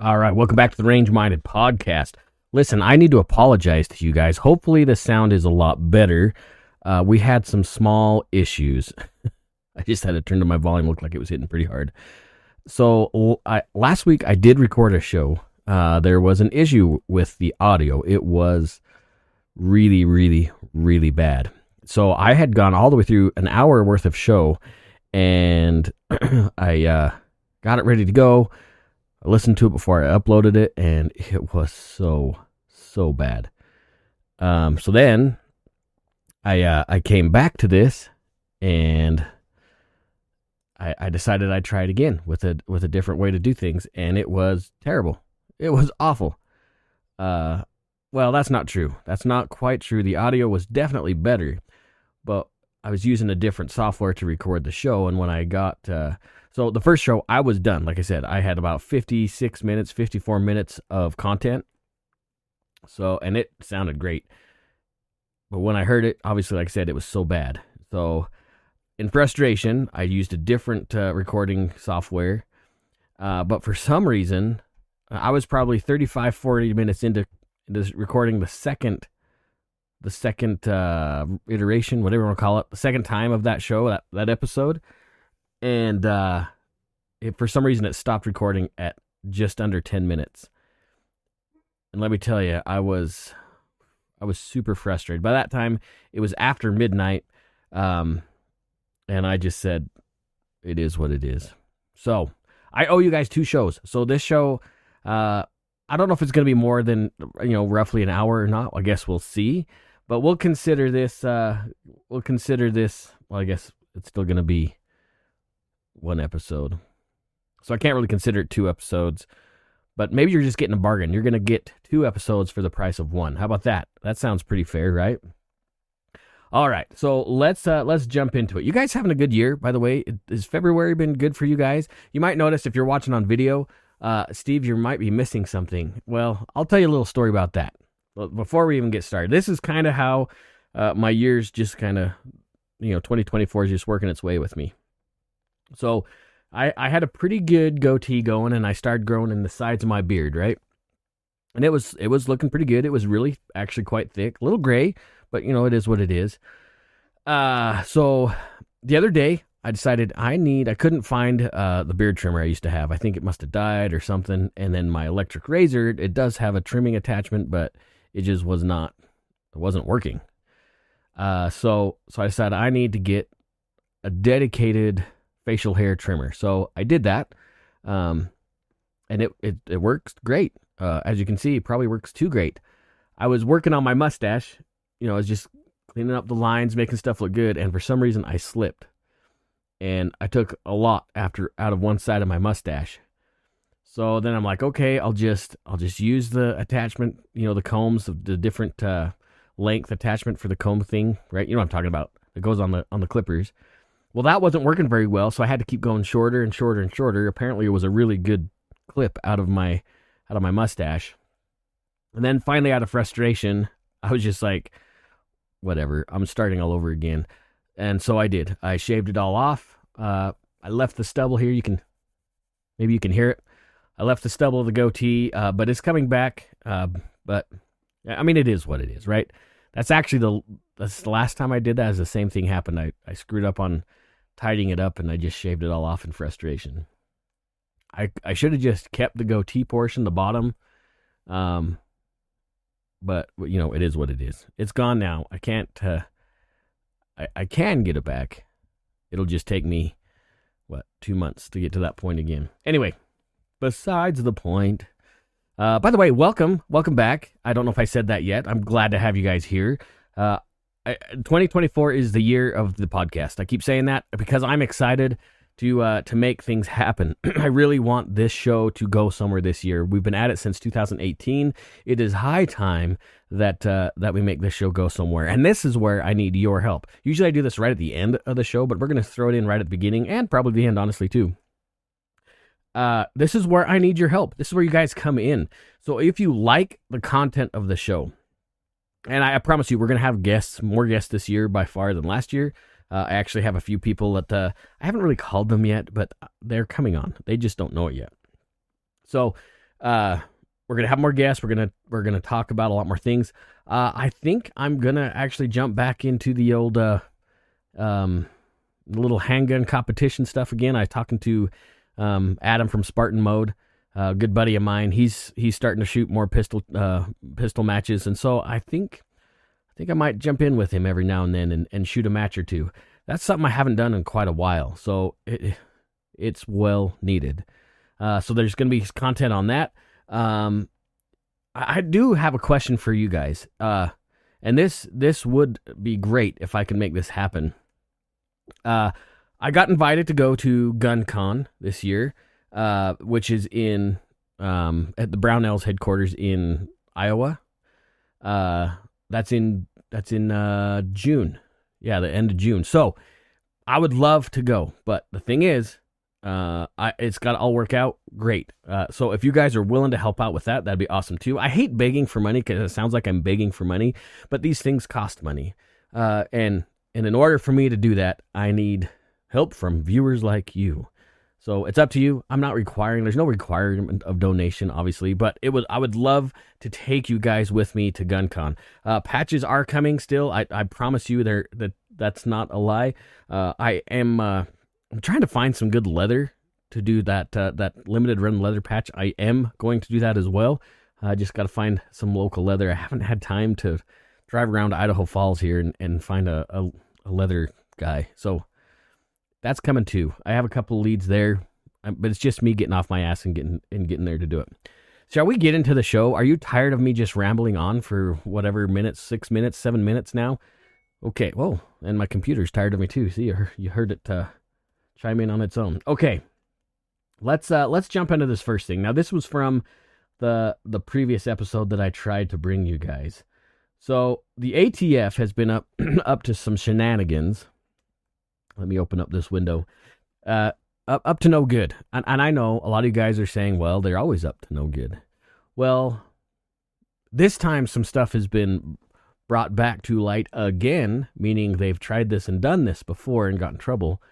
All right, welcome back to the Range Minded Podcast. Listen, I need to apologize to you guys. Hopefully the sound is a lot better. We had some small issues. I just had to turn to my volume. Looked like it was hitting pretty hard. So last week I did record a show. There was an issue with the audio. It was really, really, really bad. So I had gone all the way through an hour worth of show, and I got it ready to go. I listened to it before I uploaded it, and it was so bad. So then I came back to this, and I decided I'd try it again with a different way to do things, and it was terrible. It was awful. Well, that's not true. That's not quite true. The audio was definitely better, but I was using a different software to record the show, and when I got... So the first show, I was done. Like I said, I had about 56 minutes, 54 minutes of content. So, and it sounded great. But when I heard it, obviously, like I said, it was so bad. So in frustration, I used a different recording software. But for some reason, I was probably 35, 40 minutes into recording the second iteration, whatever you want to call it, the second time of that show, that episode. And for some reason, it stopped recording at just under 10 minutes. And let me tell you, I was super frustrated. By that time, it was after midnight, and I just said, it is what it is. So I owe you guys 2 shows. So this show, I don't know if it's going to be more than, roughly an hour or not. I guess we'll see. But we'll consider this, well, I guess it's still going to be 1 episode. So I can't really consider it 2 episodes, but maybe you're just getting a bargain. You're going to get 2 episodes for the price of 1. How about that? That sounds pretty fair, right? All right. So let's jump into it. You guys having a good year, by the way? Has February been good for you guys? You might notice if you're watching on video, Steve, you might be missing something. Well, I'll tell you a little story about that. Before we even get started, this is kind of how my year's just kind of, 2024 is just working its way with me. So I had a pretty good goatee going, and I started growing in the sides of my beard, right? And it was looking pretty good. It was really actually quite thick, a little gray, but it is what it is. So the other day I decided I couldn't find the beard trimmer I used to have. I think it must have died or something. And then my electric razor, it does have a trimming attachment, but it just wasn't working. So I decided I need to get a dedicated facial hair trimmer. So I did that. And it works great. As you can see, it probably works too great. I was working on my mustache. I was just cleaning up the lines, making stuff look good. And for some reason I slipped, and I took a lot out of one side of my mustache. So then I'm like, okay, I'll just use the attachment, the combs, the different length attachment for the comb thing, right? You know what I'm talking about. It goes on the clippers. Well, that wasn't working very well, so I had to keep going shorter and shorter and shorter. Apparently, it was a really good clip out of my mustache. And then finally, out of frustration, I was just like, whatever, I'm starting all over again. And so I did. I shaved it all off. I left the stubble here. Maybe you can hear it. I left the stubble of the goatee, but it's coming back. But I mean, it is what it is, right? That's actually that's the last time I did that. Is the same thing happened. I screwed up on tidying it up, and I just shaved it all off in frustration. I should have just kept the goatee portion, the bottom. But it is what it is. It's gone now. I can't. I can get it back. It'll just take me 2 months to get to that point again. Anyway, besides the point. By the way, welcome back. I don't know if I said that yet. I'm glad to have you guys here. 2024 is the year of the podcast. I keep saying that because I'm excited to make things happen. I really want this show to go somewhere this year. We've been at it since 2018. It is high time that we make this show go somewhere. And this is where I need your help. Usually I do this right at the end of the show, but we're going to throw it in right at the beginning and probably the end, honestly, too. This is where I need your help. This is where you guys come in. So if you like the content of the show, and I promise you, we're going to have more guests this year by far than last year. I actually have a few people that I haven't really called them yet, but they're coming on. They just don't know it yet. So We're gonna have more guests. We're gonna talk about a lot more things. I think I'm gonna actually jump back into the old little handgun competition stuff again. I was talking to Adam from Spartan Mode, a good buddy of mine. He's starting to shoot more pistol matches, and so I think I might jump in with him every now and then and shoot a match or two. That's something I haven't done in quite a while, so it's well needed. So there's going to be content on that. I do have a question for you guys, and this would be great if I can make this happen. I got invited to go to GunCon this year, which is in at the Brownells headquarters in Iowa. That's in June. Yeah, the end of June. So I would love to go, but the thing is, it's got to all work out great. So if you guys are willing to help out with that, that'd be awesome too. I hate begging for money because it sounds like I'm begging for money, but these things cost money. And in order for me to do that, I need help from viewers like you. So it's up to you. I'm not requiring, there's no requirement of donation, obviously, but I would love to take you guys with me to GunCon. Patches are coming still. I promise you that's not a lie. I'm trying to find some good leather to do that limited run leather patch. I am going to do that as well. I just got to find some local leather. I haven't had time to drive around to Idaho Falls here and find a leather guy. So that's coming too. I have a couple of leads there, but it's just me getting off my ass and getting there to do it. Shall we get into the show? Are you tired of me just rambling on for whatever minutes, 6 minutes, 7 minutes now? Okay, well, and my computer's tired of me too. See, you heard it chime in on its own. Okay, let's jump into this first thing. Now, this was from the previous episode that I tried to bring you guys. So the ATF has been up to some shenanigans. Let me open up this window. Up to no good. And I know a lot of you guys are saying, well, they're always up to no good. Well, this time some stuff has been brought back to light again, meaning they've tried this and done this before and got in trouble,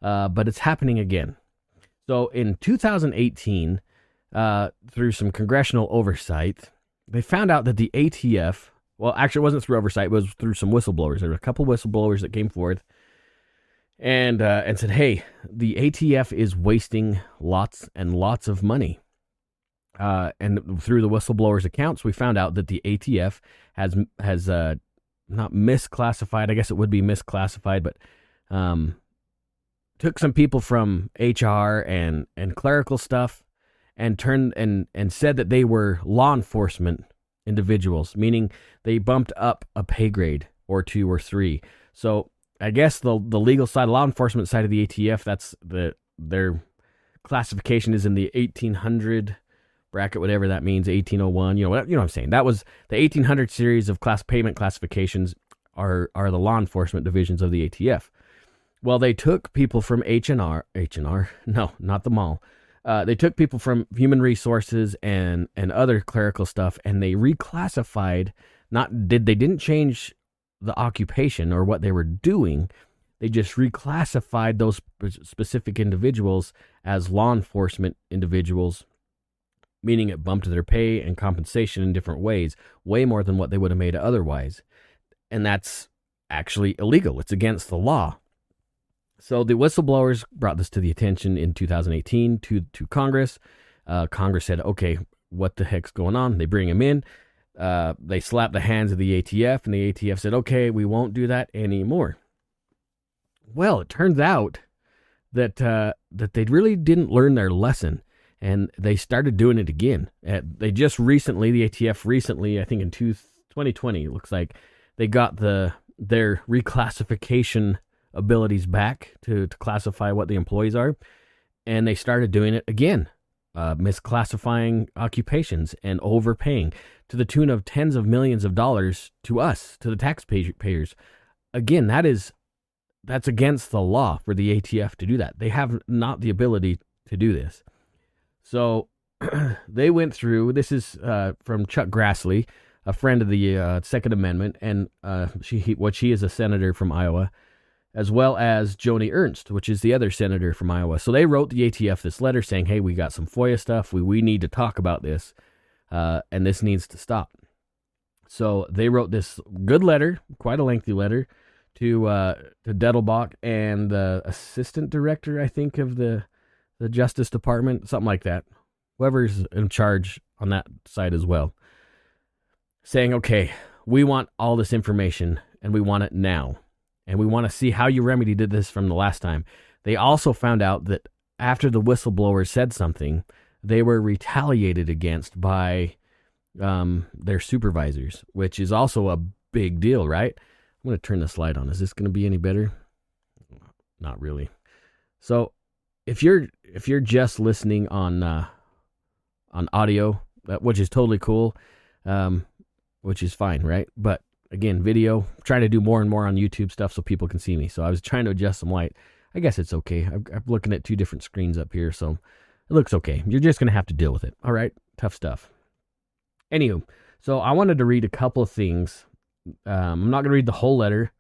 but it's happening again. So in 2018, through some congressional oversight, they found out that the ATF, well, actually it wasn't through oversight, it was through some whistleblowers. There were a couple whistleblowers that came forward and said, hey, the ATF is wasting lots and lots of money. And through the whistleblowers' accounts, we found out that the ATF has not misclassified, I guess it would be misclassified, but took some people from HR and clerical stuff and turned and said that they were law enforcement individuals, meaning they bumped up a pay grade or 2 or 3. So I guess the legal side, law enforcement side of the ATF, that's their classification is in the 1800 bracket, whatever that means, 1801. You know what I'm saying. That was the 1800 series of payment classifications are the law enforcement divisions of the ATF. Well, they took people from H&R, no, not the mall. They took people from human resources and other clerical stuff, and they reclassified. They didn't change the occupation or what they were doing. They just reclassified those specific individuals as law enforcement individuals, meaning it bumped their pay and compensation in different ways, way more than what they would have made otherwise. And that's actually illegal. It's against the law. So the whistleblowers brought this to the attention in 2018 to Congress. Congress said, okay, what the heck's going on? They bring him in. They slapped the hands of the ATF, and the ATF said, okay, we won't do that anymore. Well, it turns out that they really didn't learn their lesson, and they started doing it again. They just recently, the ATF recently, I think in 2020, it looks like, they got their reclassification abilities back to classify what the employees are, and they started doing it again, misclassifying occupations and overpaying to the tune of tens of millions of dollars to us, to the taxpayers. Again, that's against the law for the ATF to do that. They have not the ability to do this. So they went through, this is from Chuck Grassley, a friend of the Second Amendment, and she is a senator from Iowa. as well as Joni Ernst, which is the other senator from Iowa. So they wrote the ATF this letter saying, hey, we got some FOIA stuff. We need to talk about this, and this needs to stop. So they wrote this good letter, quite a lengthy letter, to Dettelbach and the assistant director, I think, of the Justice Department, something like that. Whoever's in charge on that side as well. Saying, okay, we want all this information, and we want it now. And we want to see how you remedied this from the last time. They also found out that after the whistleblower said something, they were retaliated against by their supervisors, which is also a big deal, right? I'm going to turn this light on. Is this going to be any better? Not really. So if you're just listening on audio, which is totally cool, which is fine, right? But again, video, I'm trying to do more and more on YouTube stuff so people can see me. So I was trying to adjust some light. I guess it's okay. I'm looking at two different screens up here, so it looks okay. You're just going to have to deal with it. All right, tough stuff. Anywho, so I wanted to read a couple of things. I'm not going to read the whole letter,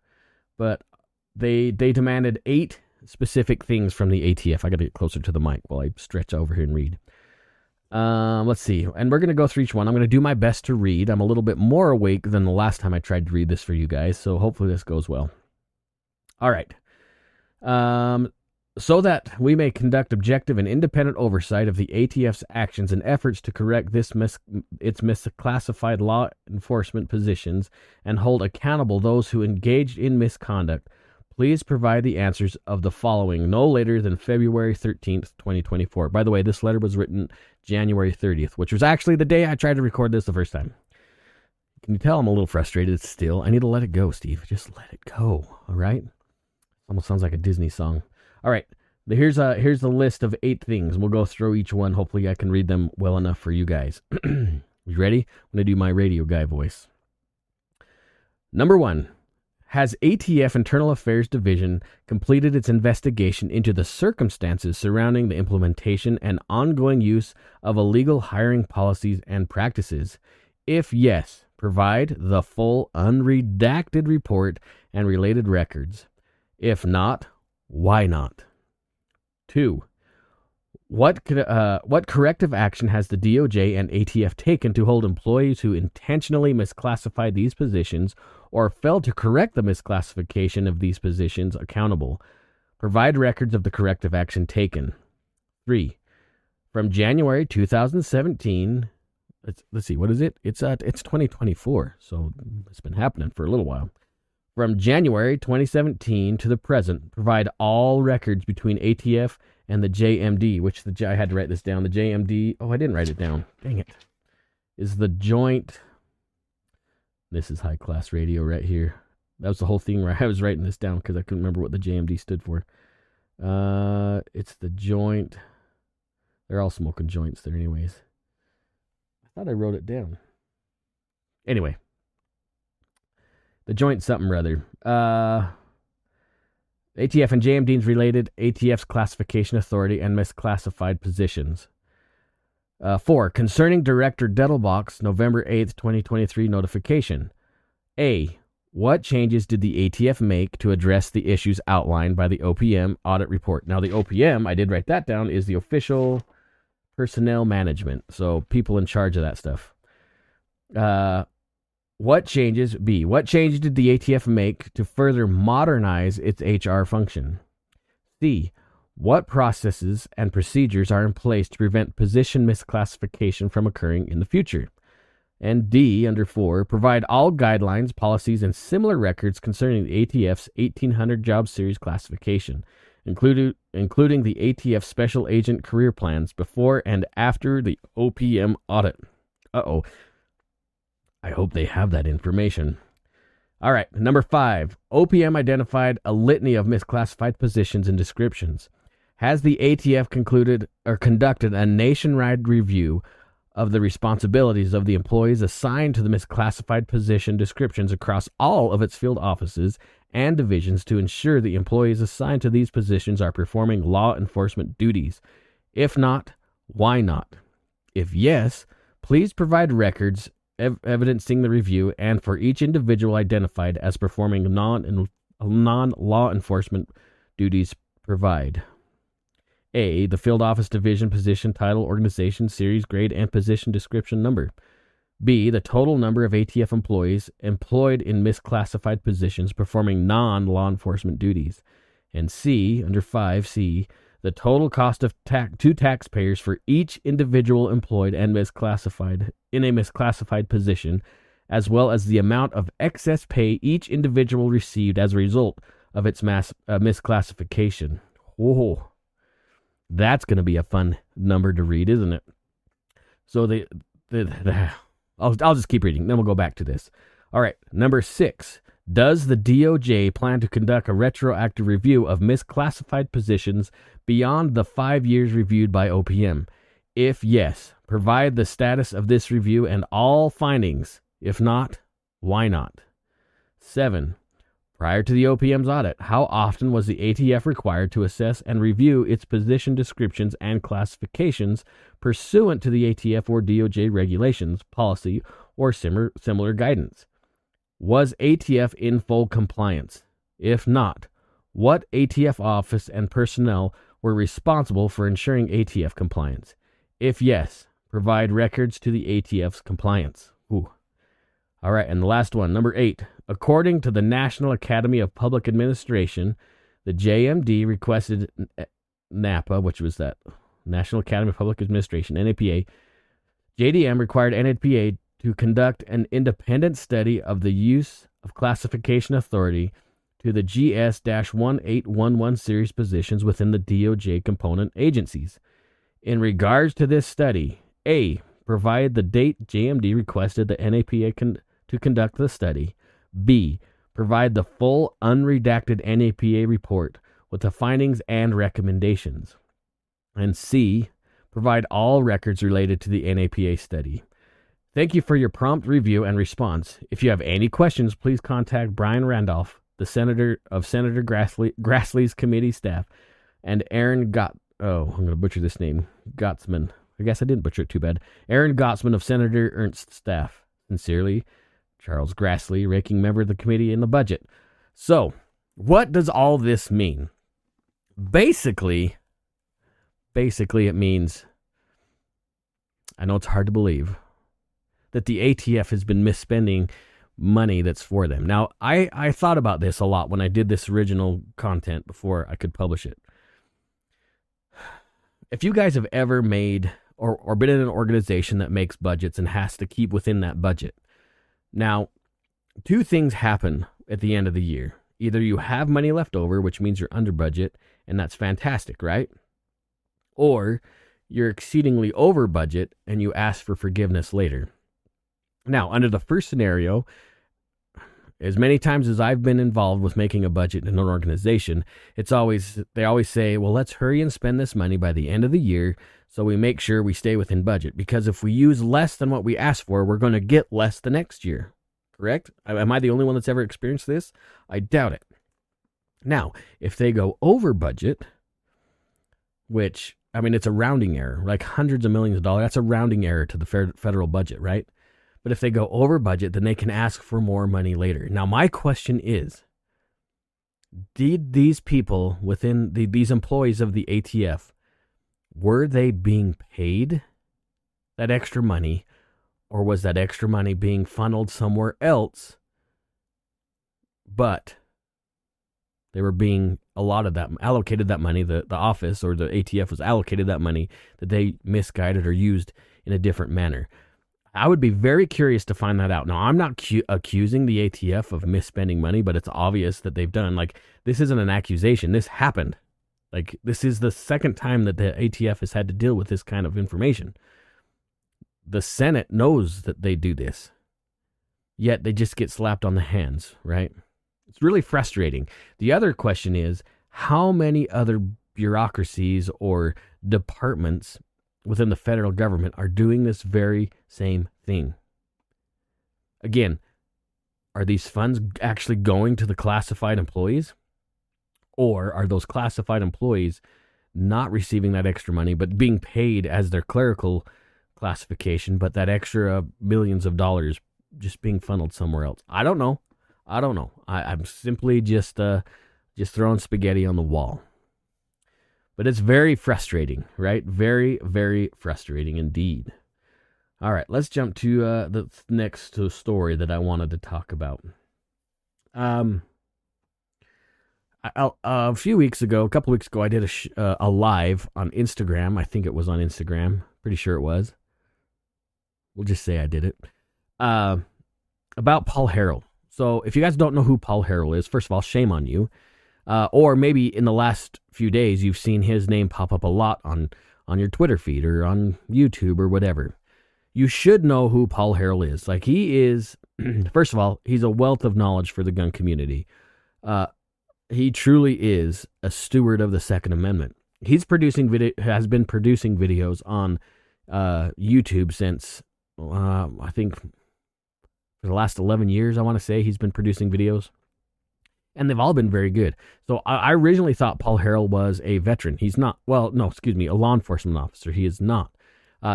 but they demanded 8 specific things from the ATF. I got to get closer to the mic while I stretch over here and read. Let's see. And we're going to go through each one. I'm going to do my best to read. I'm a little bit more awake than the last time I tried to read this for you guys, so hopefully this goes well. All right. So that we may conduct objective and independent oversight of the ATF's actions and efforts to correct its misclassified law enforcement positions and hold accountable those who engaged in misconduct, please provide the answers of the following no later than February 13th, 2024. By the way, this letter was written January 30th, which was actually the day I tried to record this the first time. Can you tell I'm a little frustrated still? I need to let it go, Steve. Just let it go, all right? Almost sounds like a Disney song. All right, here's the list of 8 things. We'll go through each one. Hopefully I can read them well enough for you guys. You ready? I'm going to do my radio guy voice. Number 1. Has ATF Internal Affairs Division completed its investigation into the circumstances surrounding the implementation and ongoing use of illegal hiring policies and practices? If yes, provide the full unredacted report and related records. If not, why not? 2. What corrective action has the DOJ and ATF taken to hold employees who intentionally misclassified these positions or failed to correct the misclassification of these positions accountable? Provide records of the corrective action taken. 3. From January 2017, let's see, what is it? It's 2024, so it's been happening for a little while. From January 2017 to the present, provide all records between ATF and the JMD, which I had to write this down. The JMD, I didn't write it down. Dang it. Is the joint, this is high class radio right here. That was the whole thing where I was writing this down because I couldn't remember what the JMD stood for. It's the joint, they're all smoking joints there anyways. I thought I wrote it down. Anyway. The joint something or other. ATF and JMD's related, ATF's classification authority and misclassified positions. 4. Concerning Director Dettelbach's November 8th, 2023 notification. A. What changes did the ATF make to address the issues outlined by the OPM audit report? Now, the OPM, I did write that down, is the official personnel management. So people in charge of that stuff. What changes did the ATF make to further modernize its HR function? C. What processes and procedures are in place to prevent position misclassification from occurring in the future? And D, under 4, provide all guidelines, policies, and similar records concerning the ATF's 1800 job series classification, including the ATF Special Agent career plans before and after the OPM audit. Uh-oh. I hope they have that information. All right, number 5. OPM identified a litany of misclassified positions and descriptions. Has the ATF conducted a nationwide review of the responsibilities of the employees assigned to the misclassified position descriptions across all of its field offices and divisions to ensure the employees assigned to these positions are performing law enforcement duties? If not, why not? If yes, please provide records evidencing the review and for each individual identified as performing non-law enforcement duties provide? A, the field office division, position, title, organization, series, grade, and position description number. B, the total number of ATF employees employed in misclassified positions performing non-law enforcement duties. And C, under 5C, the total cost of to taxpayers for each individual employed and misclassified in a misclassified position, as well as the amount of excess pay each individual received as a result of its misclassification. Whoa, that's going to be a fun number to read, isn't it? So I'll just keep reading, then we'll go back to this. All right, number 6. Does the DOJ plan to conduct a retroactive review of misclassified positions beyond the 5 years reviewed by OPM? If yes, provide the status of this review and all findings. If not, why not? 7. Prior to the OPM's audit, how often was the ATF required to assess and review its position descriptions and classifications pursuant to the ATF or DOJ regulations, policy, or similar guidance? Was ATF in full compliance? If not, what ATF office and personnel were responsible for ensuring ATF compliance? If yes, provide records to the ATF's compliance. Ooh. All right, and the last one, number 8. According to the National Academy of Public Administration, the JMD requested NAPA, which was that National Academy of Public Administration, NAPA. JDM required NAPA to conduct an independent study of the use of classification authority to the GS-1811 series positions within the DOJ component agencies. In regards to this study, A, provide the date JMD requested the NAPA to conduct the study. B, provide the full unredacted NAPA report with the findings and recommendations. And C, provide all records related to the NAPA study. Thank you for your prompt review and response. If you have any questions, please contact Brian Randolph, the Senator Grassley's committee staff, and Aaron I'm going to butcher this name, Gottsman. I guess I didn't butcher it too bad. Aaron Gottsman of Senator Ernst's staff. Sincerely, Charles Grassley, ranking member of the committee in the budget. So, what does all this mean? Basically it means, I know it's hard to believe, that the ATF has been misspending money that's for them. Now, I thought about this a lot when I did this original content before I could publish it. If you guys have ever made or been in an organization that makes budgets and has to keep within that budget, now, 2 things happen at the end of the year. Either you have money left over, which means you're under budget, and that's fantastic, right? Or you're exceedingly over budget and you ask for forgiveness later. Now, under the first scenario, as many times as I've been involved with making a budget in an organization, they always say, well, let's hurry and spend this money by the end of the year so we make sure we stay within budget. Because if we use less than what we asked for, we're going to get less the next year. Correct? Am I the only one that's ever experienced this? I doubt it. Now, if they go over budget, which, it's a rounding error, like hundreds of millions of dollars, that's a rounding error to the federal budget, right? But if they go over budget, then they can ask for more money later. Now, my question is, did these people within these employees of the ATF, were they being paid that extra money, or was that extra money being funneled somewhere else, but they were being allocated that money, the office or the ATF was allocated that money that they misguided or used in a different manner? I would be very curious to find that out. Now, I'm not accusing the ATF of misspending money, but it's obvious that they've done. This isn't an accusation. This happened. This is the second time that the ATF has had to deal with this kind of information. The Senate knows that they do this, yet they just get slapped on the hands, right? It's really frustrating. The other question is, how many other bureaucracies or departments within the federal government are doing this very same thing? Again, are these funds actually going to the classified employees? Or are those classified employees not receiving that extra money, but being paid as their clerical classification, but that extra millions of dollars just being funneled somewhere else? I don't know. I don't know. I'm simply just throwing spaghetti on the wall. But it's very frustrating, right? Very, very frustrating indeed. All right, let's jump to the next story that I wanted to talk about. A few weeks ago, a couple weeks ago, I did a live on Instagram. I think it was on Instagram. Pretty sure it was. We'll just say I did it. About Paul Harrell. So if you guys don't know who Paul Harrell is, first of all, shame on you. Or maybe in the last few days, you've seen his name pop up a lot on your Twitter feed or on YouTube or whatever. You should know who Paul Harrell is. Like, he is, first of all, he's a wealth of knowledge for the gun community. He truly is a steward of the Second Amendment. He's has been producing videos on YouTube since, I think, for the last 11 years, I want to say, he's been producing videos. And they've all been very good. So I originally thought Paul Harrell was a veteran. He's not. Well, no, excuse me, a law enforcement officer. He is not.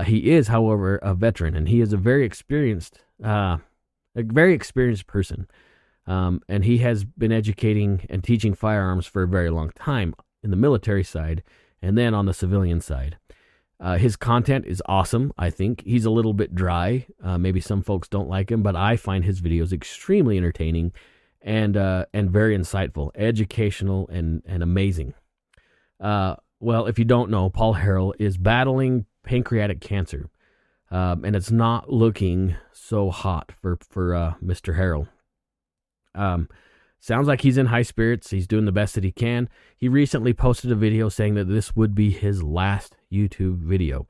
He is, however, a veteran, and he is a very experienced person. And he has been educating and teaching firearms for a very long time in the military side and then on the civilian side. His content is awesome, I think. He's a little bit dry. Maybe some folks don't like him, but I find his videos extremely entertaining and very insightful, educational, and amazing. Well, if you don't know, Paul Harrell is battling pancreatic cancer, and it's not looking so hot for Mr. Harrell. Sounds like he's in high spirits. He's doing the best that he can. He recently posted a video saying that this would be his last YouTube video.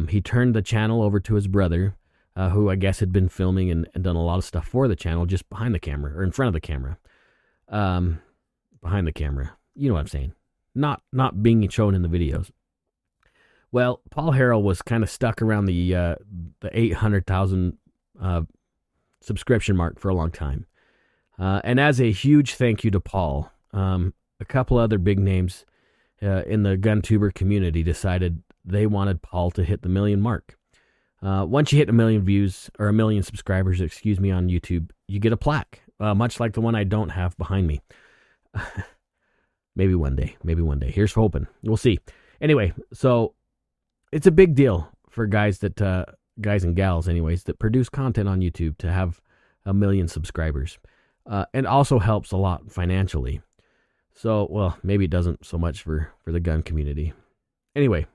He turned the channel over to his brother, who I guess had been filming and done a lot of stuff for the channel, just behind the camera, or in front of the camera. Behind the camera. You know what I'm saying. Not being shown in the videos. Well, Paul Harrell was kind of stuck around the 800,000 subscription mark for a long time. And as a huge thank you to Paul, a couple other big names in the GunTuber community decided they wanted Paul to hit the 1 million mark. Once you hit 1 million views, or 1 million subscribers, on YouTube, you get a plaque, much like the one I don't have behind me. Maybe one day. Here's hoping. We'll see. Anyway, so it's a big deal for guys and gals, anyways, that produce content on YouTube to have 1 million subscribers. And also helps a lot financially. So, well, maybe it doesn't so much for the gun community. Anyway,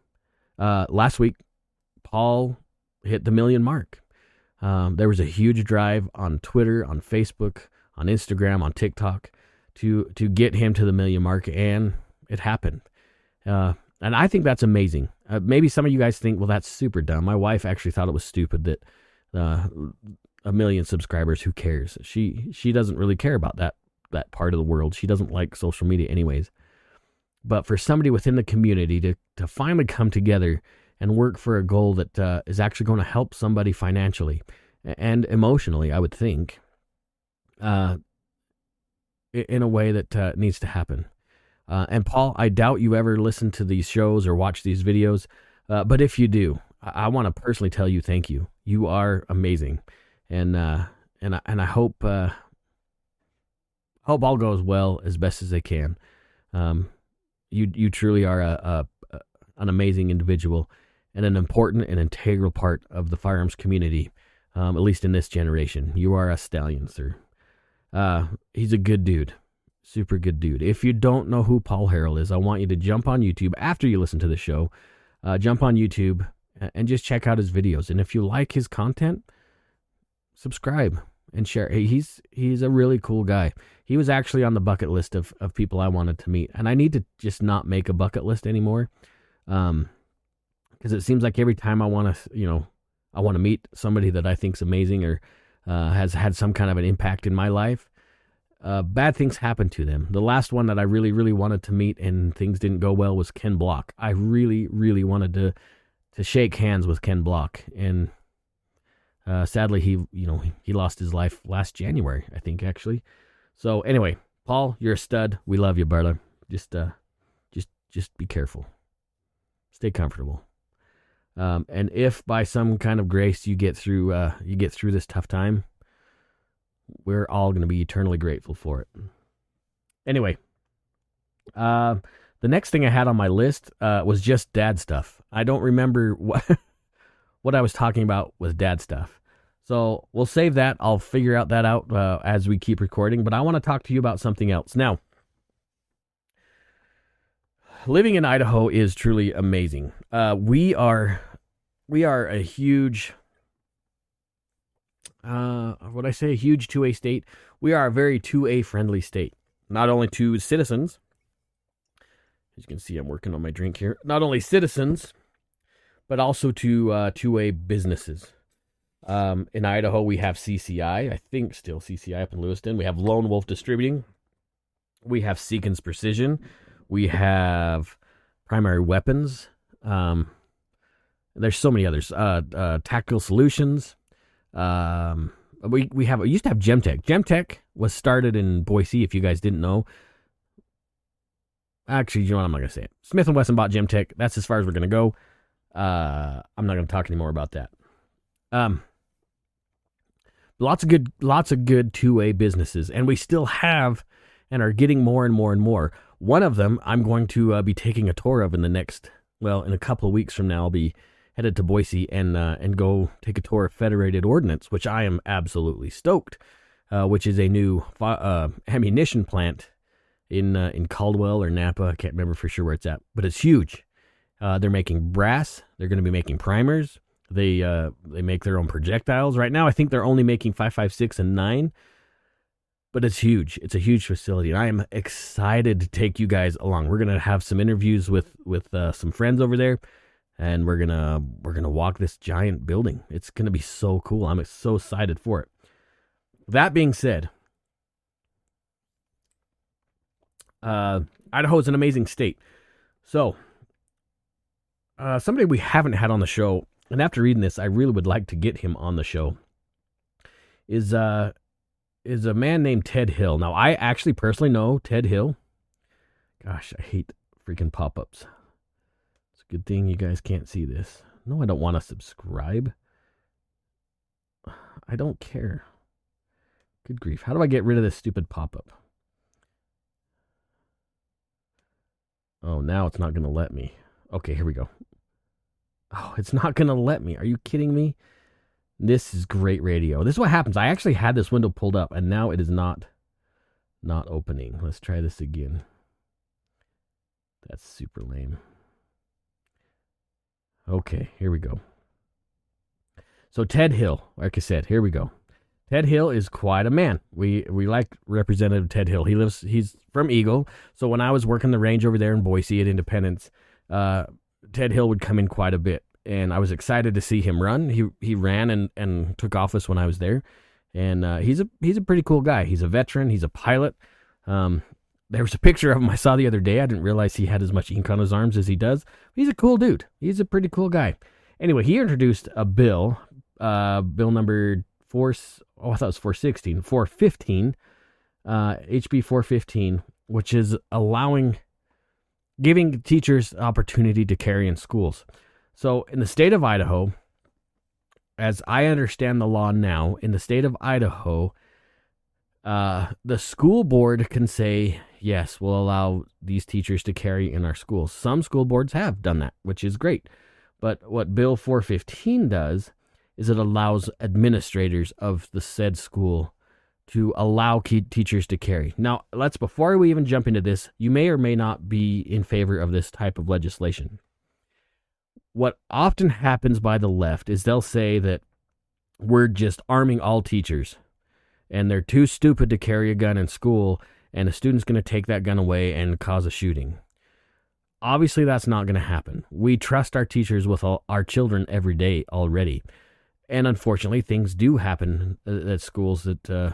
last week, Paul hit the 1 million mark. There was a huge drive on Twitter, on Facebook, on Instagram, on TikTok to get him to the 1 million mark, and it happened. And I think that's amazing. Maybe some of you guys think, well, that's super dumb. My wife actually thought it was stupid that 1 million subscribers, who cares? She doesn't really care about that part of the world. She doesn't like social media anyways. But for somebody within the community to finally come together and work for a goal that is actually going to help somebody financially and emotionally, I would think, in a way that needs to happen. And Paul, I doubt you ever listen to these shows or watch these videos, but if you do, I want to personally tell you thank you. You are amazing. And I hope all goes well as best as they can. You truly are an amazing individual and an important and integral part of the firearms community, at least in this generation. You are a stallion, sir. He's a good dude, super good dude. If you don't know who Paul Harrell is, I want you to jump on YouTube after you listen to the show. Jump on YouTube and just check out his videos. And if you like his content, subscribe and share. He's a really cool guy. He was actually on the bucket list of people I wanted to meet, and I need to just not make a bucket list anymore, because it seems like every time I want to meet somebody that I think's amazing or has had some kind of an impact in my life, bad things happen to them. The last one that I really, really wanted to meet and things didn't go well was Ken Block. I really, really wanted to shake hands with Ken Block, and sadly, he lost his life last January, I think, actually. So anyway, Paul, you're a stud. We love you, brother. Just be careful. Stay comfortable. And if by some kind of grace you get through this tough time, we're all going to be eternally grateful for it. Anyway, the next thing I had on my list was just dad stuff. I don't remember what I was talking about with dad stuff. So we'll save that. I'll figure that out as we keep recording. But I want to talk to you about something else. Now, living in Idaho is truly amazing. We are a huge, a huge 2A state. We are a very 2A friendly state. Not only to citizens, as you can see, I'm working on my drink here. Not only citizens, but also to 2A businesses. In Idaho, we have CCI. I think still CCI up in Lewiston. We have Lone Wolf Distributing. We have Seekins Precision. We have Primary Weapons. There's so many others. Tactical Solutions. We used to have Gemtech. Gemtech was started in Boise, if you guys didn't know. Actually, you know what? I'm not going to say it. Smith & Wesson bought Gemtech. That's as far as we're going to go. I'm not going to talk anymore about that. Lots of good 2A businesses, and we still have and are getting more and more and more. One of them I'm going to be taking a tour of in a couple of weeks from now. I'll be headed to Boise and go take a tour of Federated Ordnance, which I am absolutely stoked, which is a new ammunition plant in Caldwell or Napa. I can't remember for sure where it's at, but it's huge. They're making brass. They're going to be making primers. They make their own projectiles. Right now, I think they're only making 5.56 and 9, but it's huge. It's a huge facility, and I am excited to take you guys along. We're gonna have some interviews with some friends over there, and we're gonna walk this giant building. It's gonna be so cool. I'm so excited for it. That being said, Idaho is an amazing state. So, somebody we haven't had on the show, and after reading this, I really would like to get him on the show, is a man named Ted Hill. Now, I actually personally know Ted Hill. Gosh, I hate freaking pop-ups. It's a good thing you guys can't see this. No, I don't want to subscribe. I don't care. Good grief. How do I get rid of this stupid pop-up? Oh, now it's not going to let me. Okay, here we go. Oh, it's not going to let me. Are you kidding me? This is great radio. This is what happens. I actually had this window pulled up, and now it is not opening. Let's try this again. That's super lame. Okay, here we go. So Ted Hill, like I said, here we go. Ted Hill is quite a man. We like Representative Ted Hill. He's from Eagle. So when I was working the range over there in Boise at Independence, Ted Hill would come in quite a bit, and I was excited to see him run. He ran and took office when I was there, and he's a pretty cool guy. He's a veteran. He's a pilot. There was a picture of him I saw the other day. I didn't realize he had as much ink on his arms as he does. He's a cool dude. He's a pretty cool guy. Anyway, he introduced a bill, bill number 415, HB 415, which is giving teachers opportunity to carry in schools. So in the state of Idaho, as I understand the law now, in the state of Idaho, the school board can say, yes, we'll allow these teachers to carry in our schools. Some school boards have done that, which is great. But what Bill 415 does is it allows administrators of the said school to allow teachers to carry. Now, before we even jump into this, you may or may not be in favor of this type of legislation. What often happens by the left is they'll say that we're just arming all teachers, and they're too stupid to carry a gun in school, and a student's going to take that gun away and cause a shooting. Obviously, that's not going to happen. We trust our teachers with our children every day already. And unfortunately, things do happen at schools that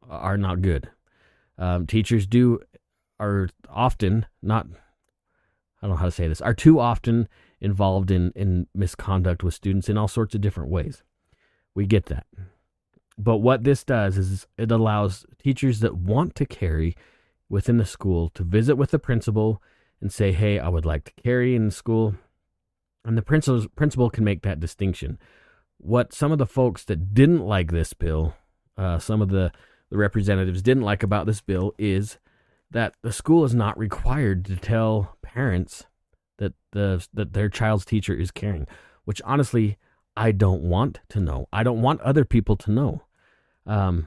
are not good. Teachers are often not, I don't know how to say this, are too often involved in misconduct with students in all sorts of different ways. We get that. But what this does is it allows teachers that want to carry within the school to visit with the principal and say, hey, I would like to carry in school. And the principal can make that distinction. What some of the folks that didn't like this bill some of the representatives didn't like about this bill is that the school is not required to tell parents that their child's teacher is caring, which honestly I don't want to know. I don't want other people to know,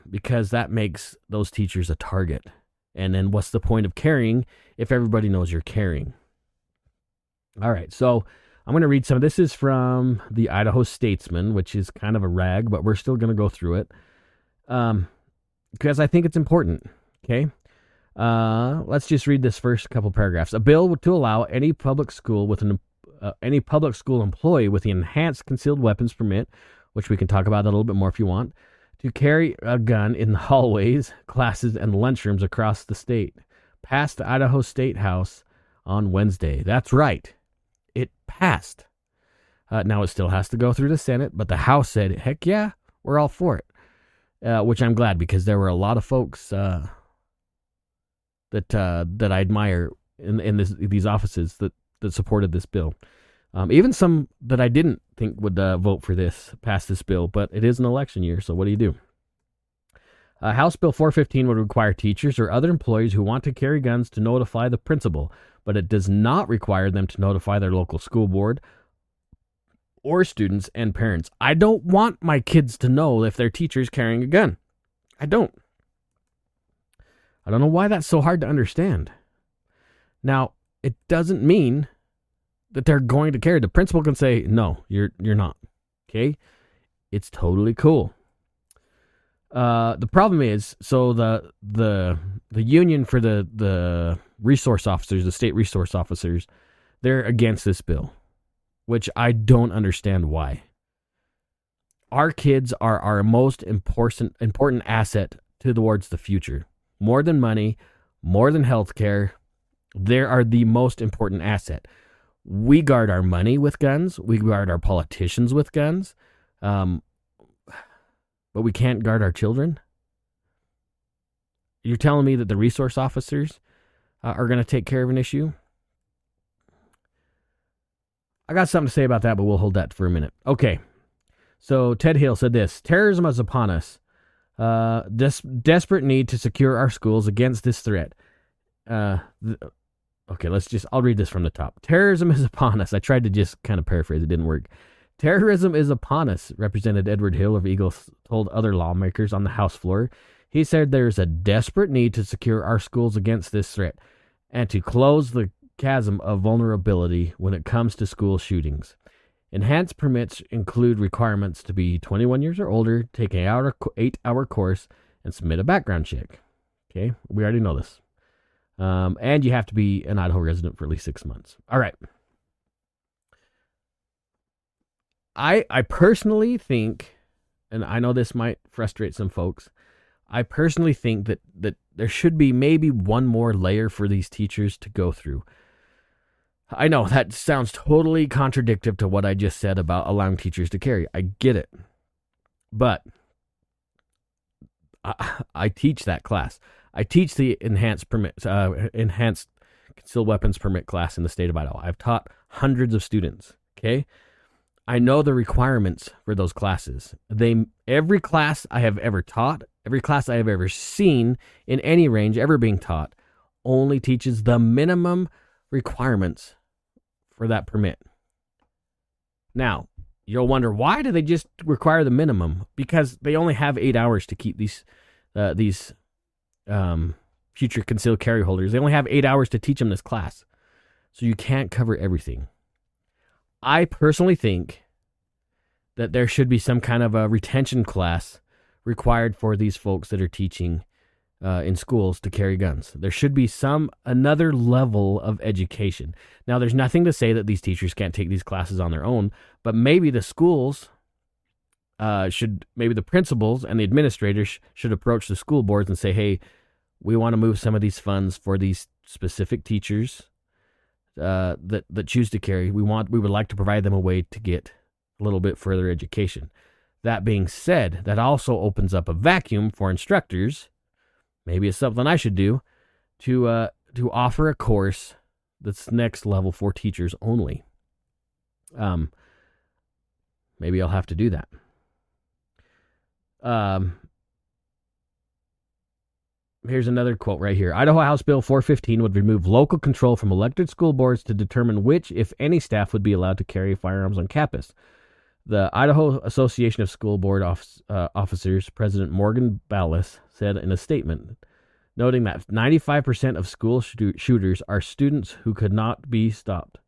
because that makes those teachers a target. And then what's the point of caring if everybody knows you're caring? All right, so I'm going to read some. This is from the Idaho Statesman, which is kind of a rag, but we're still going to go through it because I think it's important. Okay, let's just read this first couple paragraphs. A bill to allow any public school employee with the enhanced concealed weapons permit, which we can talk about that a little bit more if you want, to carry a gun in the hallways, classes, and lunchrooms across the state, passed the Idaho State House on Wednesday. That's right. It passed. Now it still has to go through the Senate, but the House said, heck yeah, we're all for it, which I'm glad, because there were a lot of folks that I admire in these offices that supported this bill. Even some that I didn't think would vote for pass this bill, but it is an election year, so what do you do? House Bill 415 would require teachers or other employees who want to carry guns to notify the principal, but it does not require them to notify their local school board or students and parents. I don't want my kids to know if their teacher's carrying a gun. I don't know why that's so hard to understand. Now, it doesn't mean that they're going to carry. The principal can say, no, you're not. Okay? It's totally cool. The problem is, so the union for the resource officers, the state resource officers, they're against this bill, which I don't understand why. Our kids are our most important asset towards the future. More than money, more than healthcare, they are the most important asset. We guard our money with guns. We guard our politicians with guns. But we can't guard our children? You're telling me that the resource officers are going to take care of an issue? I got something to say about that, but we'll hold that for a minute. Okay. So Ted Hale said this: terrorism is upon us. Desperate need to secure our schools against this threat. Okay, I'll read this from the top. Terrorism is upon us. I tried to just kind of paraphrase. It didn't work. Terrorism is upon us, Representative Edward Hill of Eagles told other lawmakers on the House floor. He said there's a desperate need to secure our schools against this threat and to close the chasm of vulnerability when it comes to school shootings. Enhanced permits include requirements to be 21 years or older, take an 8-hour course, and submit a background check. Okay, we already know this. And you have to be an Idaho resident for at least 6 months. All right. I personally think, and I know this might frustrate some folks, I personally think that there should be maybe one more layer for these teachers to go through. I know that sounds totally contradictory to what I just said about allowing teachers to carry. I get it. But I teach that class. I teach the enhanced concealed weapons permit class in the state of Idaho. I've taught hundreds of students. Okay. I know the requirements for those classes. Every class I have ever taught, every class I have ever seen in any range ever being taught, only teaches the minimum requirements for that permit. Now, you'll wonder, why do they just require the minimum? Because they only have 8 hours to keep these future concealed carry holders. They only have 8 hours to teach them this class. So you can't cover everything. I personally think that there should be some kind of a retention class required for these folks that are teaching in schools to carry guns. There should be another level of education. Now, there's nothing to say that these teachers can't take these classes on their own, but maybe the schools maybe the principals and the administrators should approach the school boards and say, hey, we want to move some of these funds for these specific teachers that choose to carry. We would like to provide them a way to get a little bit further education. That being said, that also opens up a vacuum for instructors. Maybe it's something I should do to offer a course that's next level for teachers only. Maybe I'll have to do that. Here's another quote right here. Idaho House Bill 415 would remove local control from elected school boards to determine which, if any, staff would be allowed to carry firearms on campus. The Idaho Association of School Board Officers, President Morgan Ballas, said in a statement, noting that 95% of school shooters are students who could not be stopped,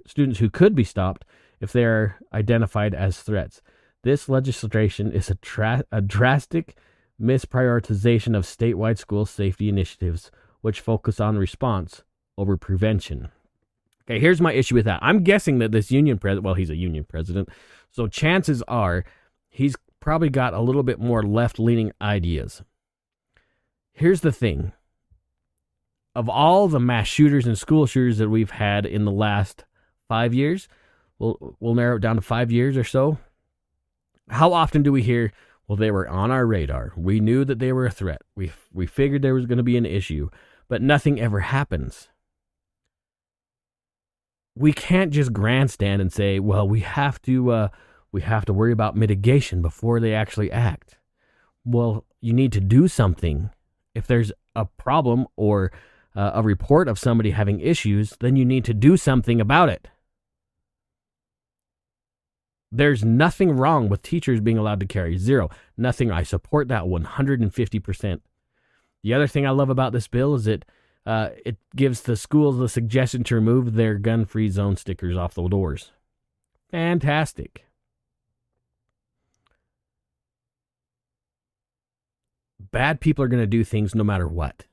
students who could be stopped if they are identified as threats. This legislation is a drastic misprioritization of statewide school safety initiatives, which focus on response over prevention. Okay, here's my issue with that. I'm guessing that this union president, well, he's a union president, so chances are he's probably got a little bit more left-leaning ideas. Here's the thing. Of all the mass shooters and school shooters that we've had in the last 5 years, we'll narrow it down to 5 years or so. How often do we hear, well, they were on our radar. We knew that they were a threat. We figured there was going to be an issue, but nothing ever happens. We can't just grandstand and say, well, we have to worry about mitigation before they actually act. Well, you need to do something. If there's a problem or a report of somebody having issues, then you need to do something about it. There's nothing wrong with teachers being allowed to carry. Zero. Nothing. I support that 150%. The other thing I love about this bill is it gives the schools the suggestion to remove their gun-free zone stickers off the doors. Fantastic. Bad people are going to do things no matter what.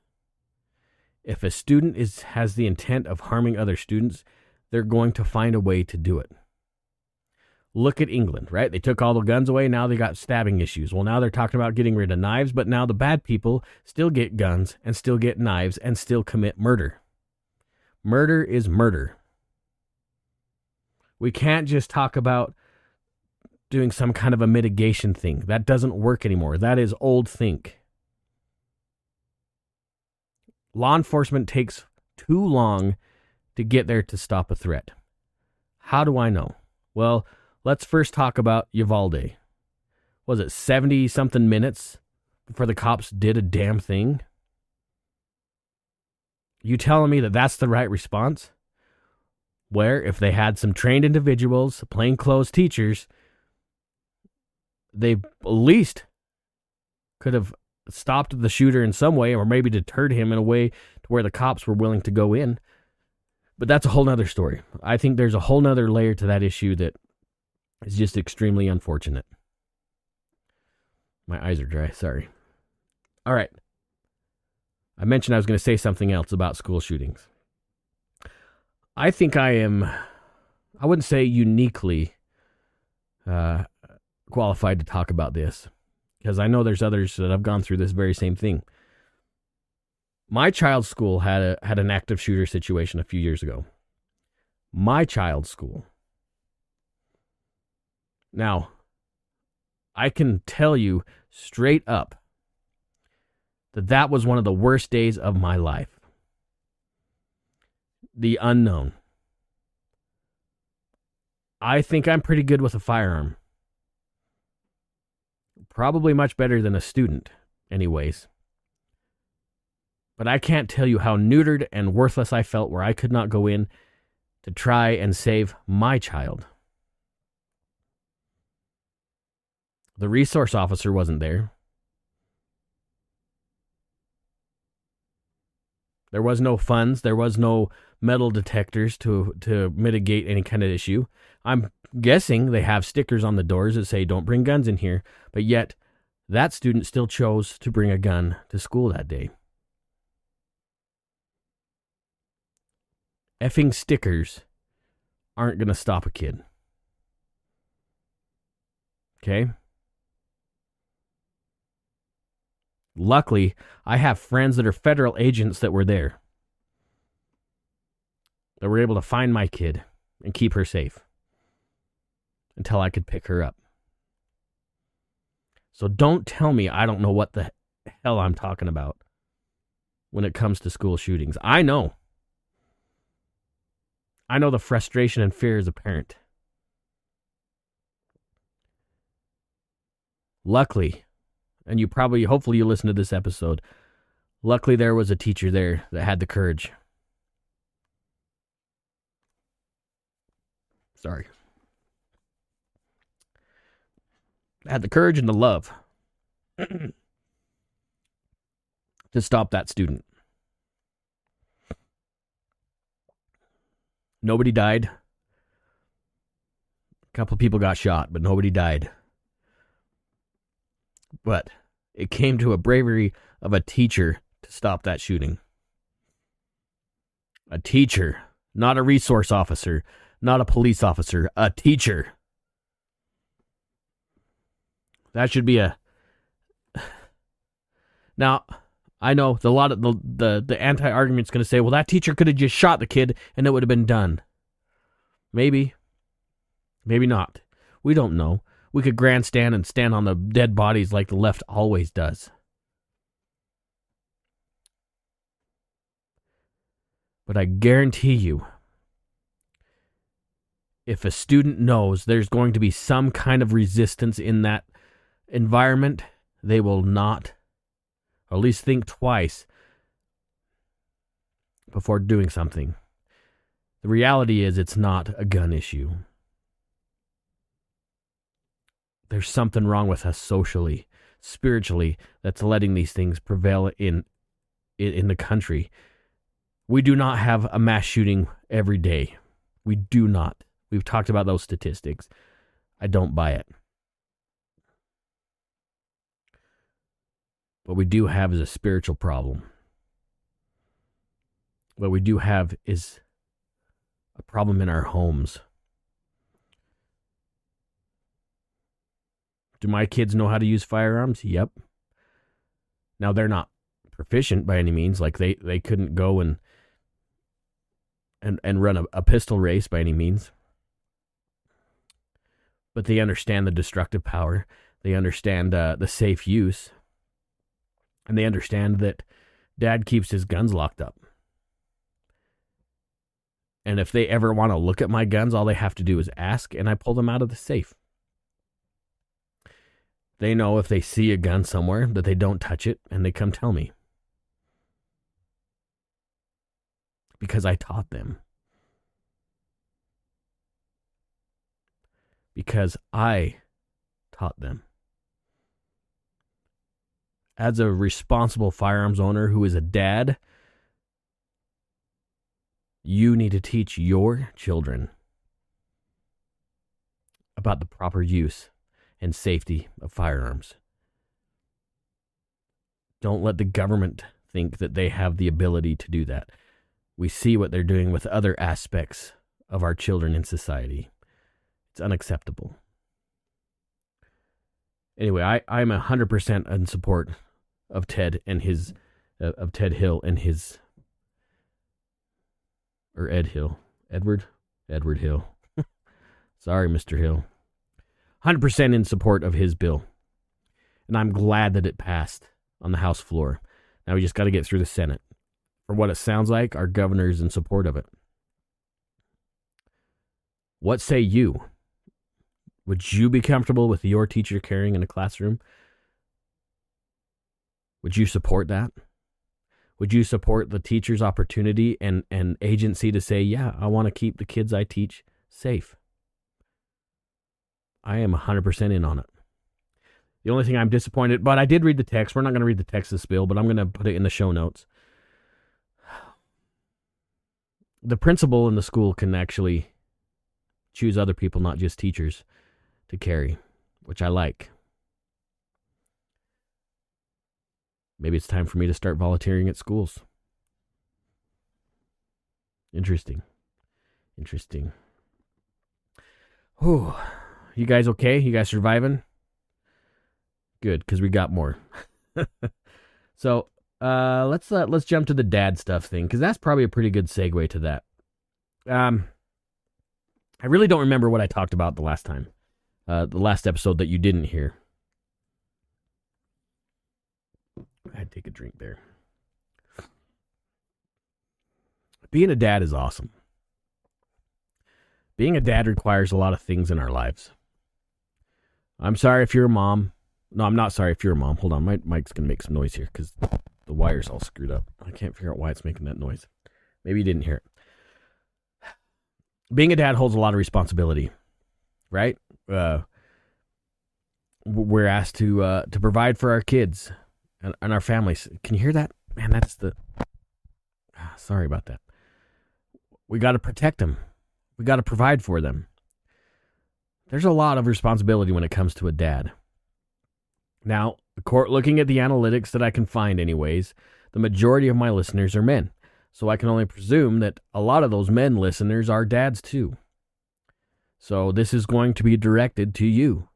If a student has the intent of harming other students, they're going to find a way to do it. Look at England, right? They took all the guns away. Now they got stabbing issues. Well, now they're talking about getting rid of knives, but now the bad people still get guns and still get knives and still commit murder. Murder is murder. We can't just talk about doing some kind of a mitigation thing. That doesn't work anymore. That is old think. Law enforcement takes too long to get there to stop a threat. How do I know? Well, let's first talk about Uvalde. Was it 70-something minutes before the cops did a damn thing? You telling me that that's the right response? Where, if they had some trained individuals, plainclothes teachers, they at least could have stopped the shooter in some way or maybe deterred him in a way to where the cops were willing to go in. But that's a whole nother story. I think there's a whole nother layer to that issue that is just extremely unfortunate. My eyes are dry, sorry. All right. I mentioned I was going to say something else about school shootings. I think I wouldn't say uniquely qualified to talk about this, because I know there's others that have gone through this very same thing. My child's school had an active shooter situation a few years ago. My child's school. Now, I can tell you straight up that was one of the worst days of my life. The unknown. I think I'm pretty good with a firearm. Probably much better than a student, anyways. But I can't tell you how neutered and worthless I felt where I could not go in to try and save my child. The resource officer wasn't there. There was no funds. There was no metal detectors to mitigate any kind of issue. I'm guessing they have stickers on the doors that say, don't bring guns in here. But yet, that student still chose to bring a gun to school that day. Effing stickers aren't going to stop a kid. Okay? Luckily, I have friends that are federal agents that were there. That were able to find my kid and keep her safe until I could pick her up. So don't tell me I don't know what the hell I'm talking about when it comes to school shootings. I know. I know the frustration and fear as a parent. Luckily, and hopefully you listen to this episode, Luckily, there was a teacher there that had the courage. Sorry. Had the courage and the love to stop that student. Nobody died. A couple people got shot, but nobody died. But it came to a bravery of a teacher to stop that shooting. A teacher, not a resource officer, not a police officer, a teacher. That should be a... Now, I know a lot of the anti-argument's going to say, well, that teacher could have just shot the kid and it would have been done. Maybe. Maybe not. We don't know. We could grandstand and stand on the dead bodies like the left always does. But I guarantee you, if a student knows there's going to be some kind of resistance in that environment, they will not, or at least think twice before doing something. The reality is it's not a gun issue. There's something wrong with us socially, spiritually, that's letting these things prevail in the country. We do not have a mass shooting every day. We do not. We've talked about those statistics. I don't buy it. What we do have is a spiritual problem. What we do have is a problem in our homes. Do my kids know how to use firearms? Yep. Now, they're not proficient by any means. Like, they couldn't go and run a pistol race by any means. But they understand the destructive power. They understand the safe use. And they understand that Dad keeps his guns locked up. And if they ever want to look at my guns, all they have to do is ask, and I pull them out of the safe. They know if they see a gun somewhere that they don't touch it, and they come tell me. Because I taught them. Because I taught them. As a responsible firearms owner who is a dad, you need to teach your children about the proper use and safety of firearms. Don't let the government think that they have the ability to do that. We see what they're doing with other aspects of our children in society. It's unacceptable. Anyway, I'm 100% in support of Ted and his, of Ted Hill and his, or Ed Hill. Edward Hill. Sorry, Mr. Hill. 100% in support of his bill. And I'm glad that it passed on the House floor. Now we just got to get through the Senate. For what it sounds like, our governor's in support of it. What say you? Would you be comfortable with your teacher carrying in a classroom? Would you support that? Would you support the teacher's opportunity and agency to say, yeah, I want to keep the kids I teach safe? I am 100% in on it. The only thing I'm disappointed, but I did read the text. We're not going to read the text of this bill, but I'm going to put it in the show notes. The principal in the school can actually choose other people, not just teachers, to carry, which I like. Maybe it's time for me to start volunteering at schools. Interesting. Whew. You guys okay? You guys surviving? Good, because we got more. So, let's jump to the dad stuff thing, because that's probably a pretty good segue to that. I really don't remember what I talked about the last time. The last episode that you didn't hear. I had to take a drink there. Being a dad is awesome. Being a dad requires a lot of things in our lives. I'm sorry if you're a mom. No, I'm not sorry if you're a mom. Hold on, my mic's going to make some noise here because the wire's all screwed up. I can't figure out why it's making that noise. Maybe you didn't hear it. Being a dad holds a lot of responsibility, right? We're asked to provide for our kids and our families. Can you hear that? Man, that's the... Sorry about that. We got to protect them. We got to provide for them. There's a lot of responsibility when it comes to a dad. Now, looking at the analytics that I can find anyways, the majority of my listeners are men. So I can only presume that a lot of those men listeners are dads too. So this is going to be directed to you.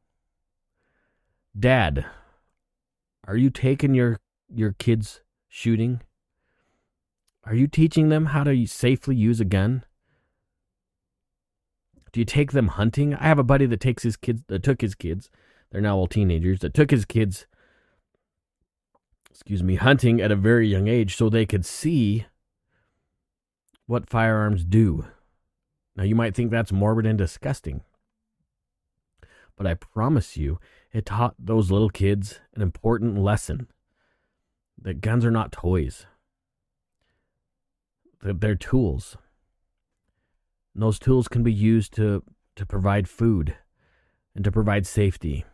Dad, are you taking your kids shooting? Are you teaching them how to safely use a gun? Do you take them hunting? I have a buddy that took his kids, they're now all teenagers, that took his kids, hunting at a very young age so they could see what firearms do. Now you might think that's morbid and disgusting, but I promise you, it taught those little kids an important lesson. That guns are not toys. That they're tools. And those tools can be used to provide food and to provide safety.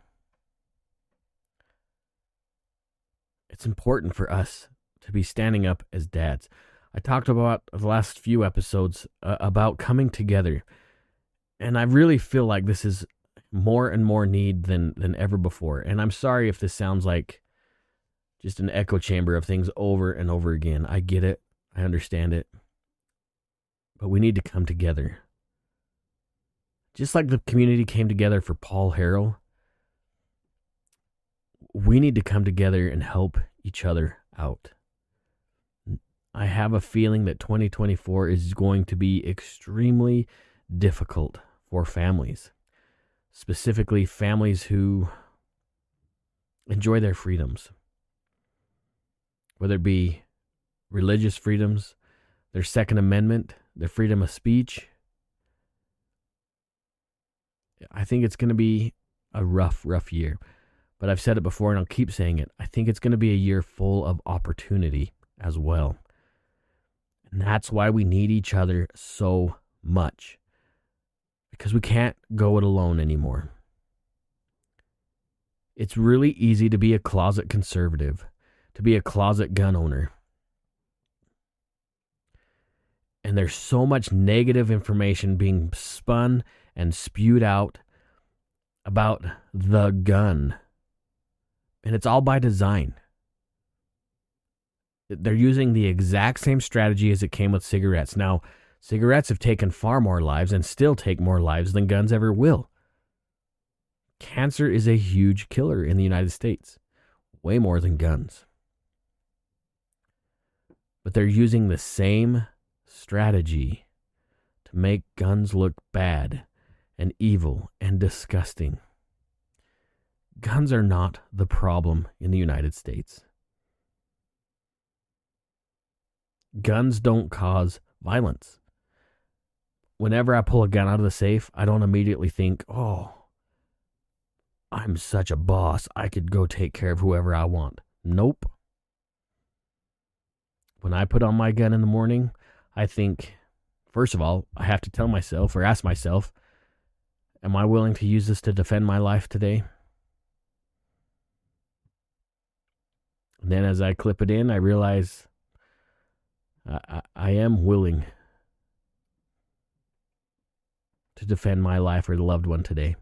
It's important for us to be standing up as dads. I talked about the last few episodes about coming together. And I really feel like this is more and more need than ever before. And I'm sorry if this sounds like just an echo chamber of things over and over again. I get it. I understand it. But we need to come together. Just like the community came together for Paul Harrell, we need to come together and help each other out. I have a feeling that 2024 is going to be extremely difficult for families, specifically families who enjoy their freedoms, whether it be religious freedoms, their Second Amendment, their freedom of speech. I think it's going to be a rough year. But I've said it before and I'll keep saying it. I think it's going to be a year full of opportunity as well. And that's why we need each other so much. Because we can't go it alone anymore. It's really easy to be a closet conservative, to be a closet gun owner. And there's so much negative information being spun and spewed out about the gun. And it's all by design. They're using the exact same strategy as it came with cigarettes. Now, cigarettes have taken far more lives and still take more lives than guns ever will. Cancer is a huge killer in the United States. Way more than guns. But they're using the same strategy to make guns look bad and evil and disgusting. Guns are not the problem in the United States. Guns don't cause violence. Whenever I pull a gun out of the safe, I don't immediately think, oh, I'm such a boss. I could go take care of whoever I want. Nope. When I put on my gun in the morning, I think, first of all, I have to tell myself or ask myself, am I willing to use this to defend my life today? And then as I clip it in, I realize I am willing to defend my life or the loved one today.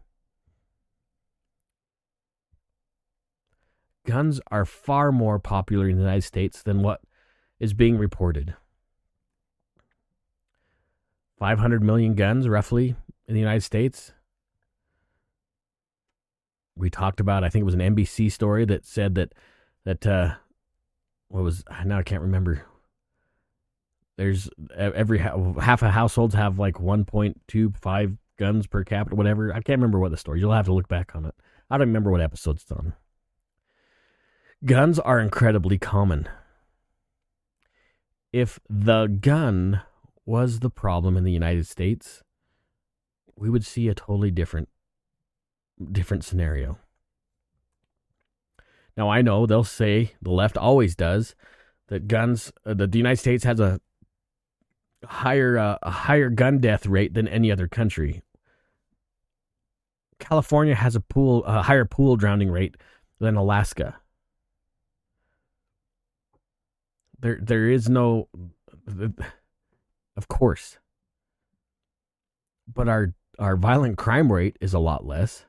Guns are far more popular in the United States than what is being reported. 500 million guns, roughly, in the United States. We talked about, I think it was an NBC story that said that now I can't remember. There's every half of households have like 1.25 guns per capita, whatever. I can't remember what the story. You'll have to look back on it. I don't remember what episode it's on. Guns are incredibly common. If the gun was the problem in the United States, we would see a totally different scenario. Now, I know they'll say, the left always does, that guns, that the United States has a higher gun death rate than any other country. California has a higher pool drowning rate than Alaska. There is no, of course, but our violent crime rate is a lot less.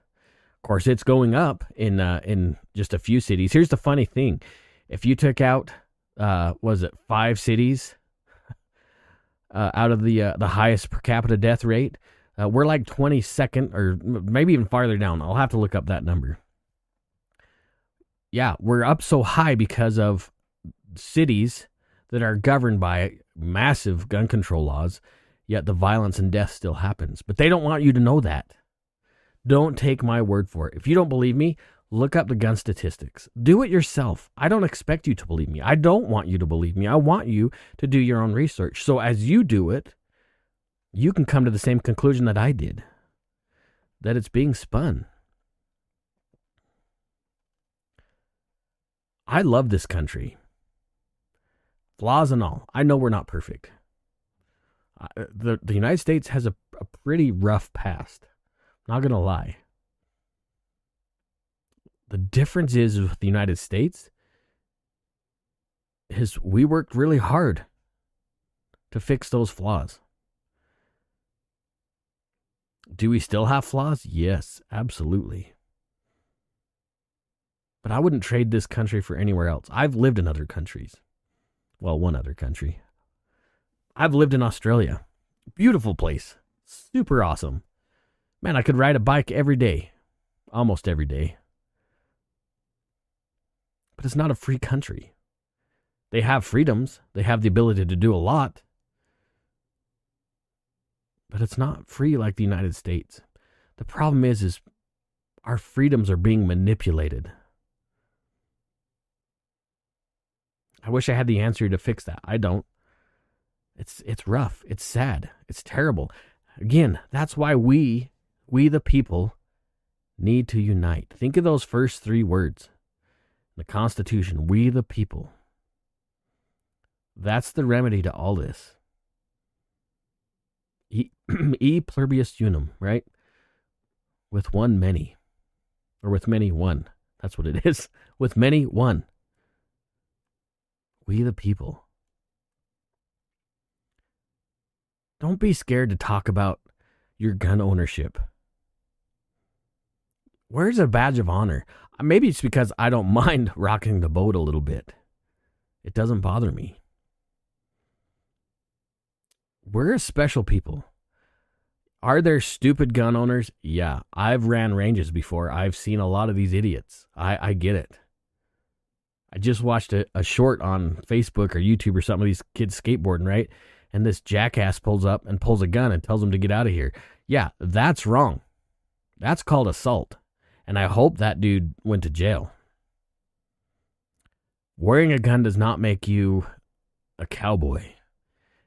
Of course, it's going up in just a few cities. Here's the funny thing: if you took out, was it 5 cities out of the highest per capita death rate, we're like 22nd, or maybe even farther down. I'll have to look up that number. Yeah, we're up so high because of cities that are governed by massive gun control laws, yet the violence and death still happens. But they don't want you to know that. Don't take my word for it. If you don't believe me, look up the gun statistics. Do it yourself. I don't expect you to believe me. I don't want you to believe me. I want you to do your own research. So as you do it, you can come to the same conclusion that I did, that it's being spun. I love this country. Flaws and all. I know we're not perfect. The United States has a pretty rough past. Not going to lie. The difference is with the United States is we worked really hard to fix those flaws. Do we still have flaws? Yes, absolutely. But I wouldn't trade this country for anywhere else. I've lived in other countries. Well, one other country. I've lived in Australia. Beautiful place. Super awesome. Man, I could ride a bike every day. Almost every day. But it's not a free country. They have freedoms. They have the ability to do a lot. But it's not free like the United States. The problem is our freedoms are being manipulated. I wish I had the answer to fix that. I don't. It's rough. It's sad. It's terrible. Again, that's why we the people, need to unite. Think of those first 3 words. The Constitution, we the people. That's the remedy to all this. E pluribus unum, right? With one, many. Or with many, one. That's what it is. With many, one. We the people. Don't be scared to talk about your gun ownership. Where's a badge of honor? Maybe it's because I don't mind rocking the boat a little bit. It doesn't bother me. We're a special people. Are there stupid gun owners? Yeah, I've ran ranges before. I've seen a lot of these idiots. I get it. I just watched a short on Facebook or YouTube or something of these kids skateboarding, right? And this jackass pulls up and pulls a gun and tells them to get out of here. Yeah, that's wrong. That's called assault. And I hope that dude went to jail. Wearing a gun does not make you a cowboy.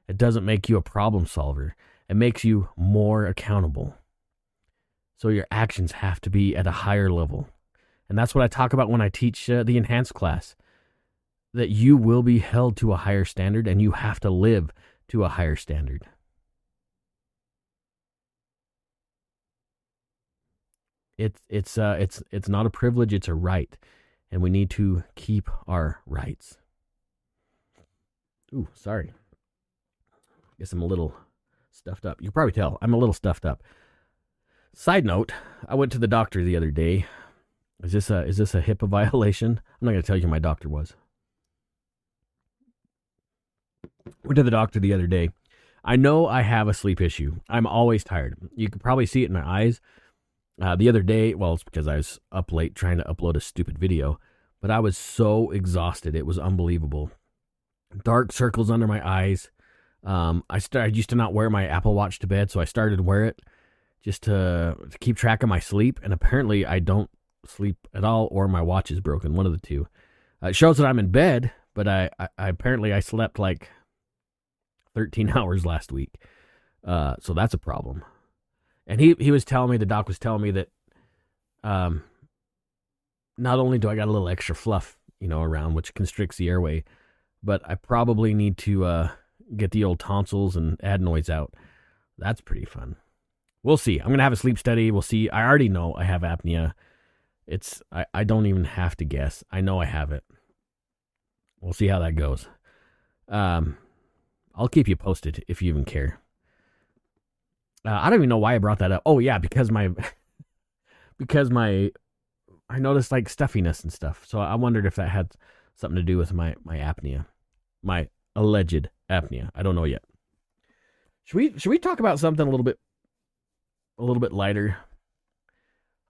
It doesn't make you a problem solver. It makes you more accountable. So your actions have to be at a higher level. And that's what I talk about when I teach the enhanced class. That you will be held to a higher standard and you have to live to a higher standard. It's not a privilege, it's a right. And we need to keep our rights. Ooh, sorry. Guess I'm a little stuffed up. You can probably tell I'm a little stuffed up. Side note, I went to the doctor the other day. Is this a HIPAA violation? I'm not going to tell you who my doctor was. Went to the doctor the other day. I know I have a sleep issue. I'm always tired. You can probably see it in my eyes. The other day, well, it's because I was up late trying to upload a stupid video, but I was so exhausted. It was unbelievable. Dark circles under my eyes. I used to not wear my Apple Watch to bed, so I started to wear it just to keep track of my sleep. And apparently I don't sleep at all, or my watch is broken. One of the two. It shows that I'm in bed, but I apparently slept like 13 hours last week. So that's a problem. And he was telling me, the doc was telling me that not only do I got a little extra fluff, around, which constricts the airway, but I probably need to get the old tonsils and adenoids out. That's pretty fun. We'll see. I'm going to have a sleep study. We'll see. I already know I have apnea. I don't even have to guess. I know I have it. We'll see how that goes. I'll keep you posted if you even care. I don't even know why I brought that up. Oh yeah, because I noticed like stuffiness and stuff. So I wondered if that had something to do with my apnea, my alleged apnea. I don't know yet. Should we talk about something a little bit lighter?